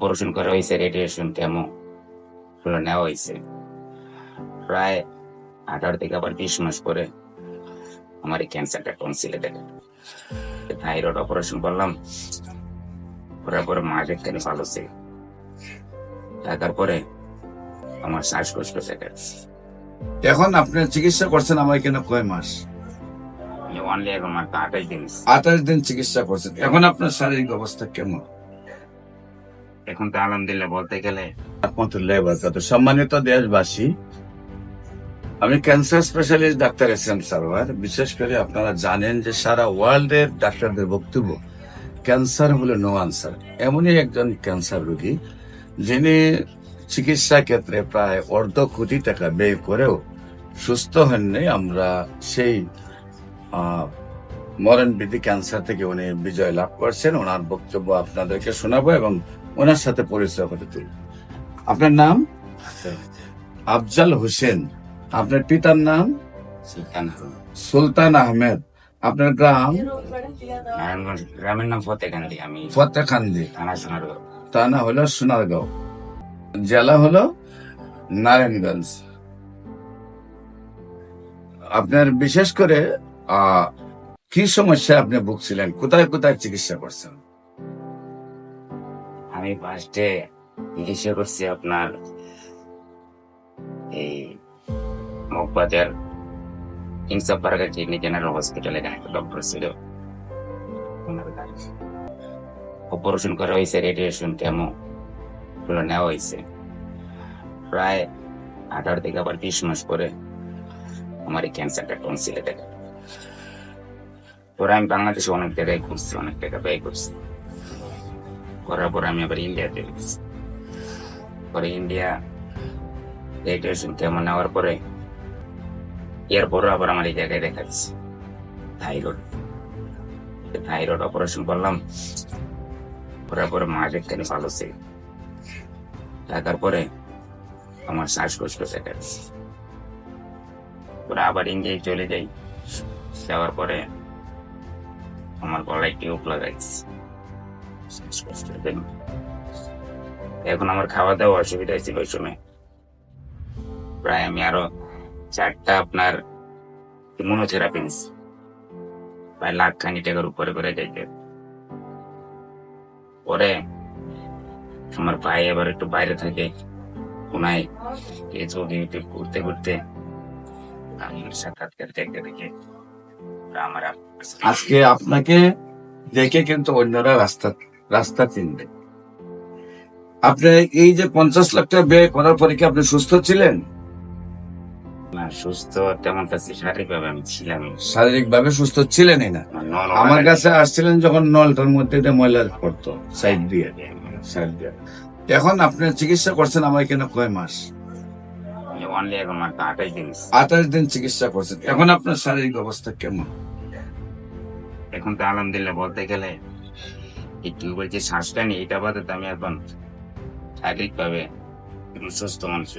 Operation করা হয়েছে, radiation chemo গুলো নেওয়া হয়েছে। প্রায় 18 থেকে আবার 20 মাস পরে আমার এই ক্যান্সারটা টনসিলে দেখা। থাইরয়েড অপারেশন করলাম, করার পরে মাস একখানি ভালো ছিল। থাকার পরে আমার শ্বাসকষ্ট দেখা যাচ্ছে। এখন আপনার চিকিৎসা করছেন আমার এখানে কয় মাস? অনলি এখন আমার 28 দিন। 28 দিন চিকিৎসা করছেন। এখন আপনার শারীরিক অবস্থা কেমন? এখন তো আলহামদুলিল্লাহ বলতে গেলে রহমতুল্লাহ বারাকাতুহু। সম্মানিত দেশবাসী, আমি cancer specialist doctor SM. Sarwar. বিশেষ করে আপনারা জানেন যে সারা ওয়ার্ল্ডের ডাক্তারদের বক্তব্য ক্যান্সার হলো নো আনসার। এমনই একজন ক্যান্সার রোগী যিনি চিকিৎসা ক্ষেত্রে প্রায় 1.5 কোটি টাকা ব্যয় করেও সুস্থ হননি। আমরা সেই মরণবিধি ক্যান্সার থেকে উনি বিজয় লাভ করছেন। ওনার বক্তব্য আপনাদেরকে শোনাবো এবং ওনার সাথে পরিচয় করে তুলব। আপনার নাম? আফজাল হোসেন। আপনার পিতার নাম? সুলতান আহমেদ। আপনার গ্রাম? নারায়ণগঞ্জ। গ্রামের নাম ফতেকান্দি। আমি ফতেখান্দি। থানা সোনারগাঁও। থানা হলো সোনারগাঁও, জেলা হলো নারায়ণগঞ্জ। আপনার বিশেষ করে কি সমস্যা আপনি ভুগছিলেন? কোথায় কোথায় চিকিৎসা করছেন? আমি ফার্স্টে চিকিৎসা করছি আপনার এই মগবাজার ইনসাফ পার্কের কিডনি জেনারেল হসপিটালে, এখানে একটা ডক্টর ছিল। অপারেশন করা হয়েছে, রেডিয়েশন কেমো গুলো নেওয়া হয়েছে। প্রায় 18 থেকে আবার 20 মাস পরে আমার এই ক্যান্সারটা টনসিলে দেখা। পরে আমি বাংলাদেশে অনেক জায়গায় ঘুরছি, অনেক টাকা ব্যয় করছি। করার পর আমি আবার ইন্ডিয়াতে গেছি। পরে ইন্ডিয়া রেডিয়েশন কেমন নেওয়ার পরে এরপরে আবার আমার এই জায়গায় দেখাচ্ছি থাইরয়েড অপারেশন করলাম, করার পরে মাস একখানি ভালো ছিল। থাকার পরে আমার শ্বাসকষ্ট দেখাচ্ছি। পরে আবার ইন্ডিয়ায় চলে যাই। যাওয়ার পরে আমার গলায় টিউব লাগাইছি শ্বাসকষ্টের জন্য। এখন আমার খাওয়া দাওয়া অসুবিধা ছিল ওই সময়। প্রায় আমি আরো 4টা আপনার ইমিউনোথেরাপি নিচ্ছি, প্রায় 1,00,000 টাকার উপরে করে যাইতে। পরে আমার ভাই আবার একটু বাইরে থাকে, কোনায় ফেসবুক ইউটিউব ঘুরতে ঘুরতে আমার সাক্ষাৎকার দেখতে দেখে আমার আজকে আপনাকে দেখে কিন্তু অন্যরা রাস্তা চিনবে। আপনি এই যে 50 লাখ টাকা ব্যয় করার পরে কি আপনি সুস্থ ছিলেন? না, সুস্থ তেমন কাছে শারীরিকভাবে আমি ছিলাম। শারীরিক ভাবে সুস্থ ছিলেনই না। আমার কাছে আসছিলেন যখন নলটার মধ্যে ময়লা পড়তো সাইড দিয়ে। এখন আপনি চিকিৎসা করছেন আমার এখানে কয় মাস? অনলি এখন আমার 28 দিন। 28 দিন চিকিৎসা করছেন। এখন আপনার শারীরিক অবস্থা কেমন? এখন তো আলহামদুলিল্লাহ বলতে গেলে এই টিউবের যে শ্বাসটা নিই, এটা বাদে তো আমি এখন শারীরিক ভাবে সুস্থ মানুষ।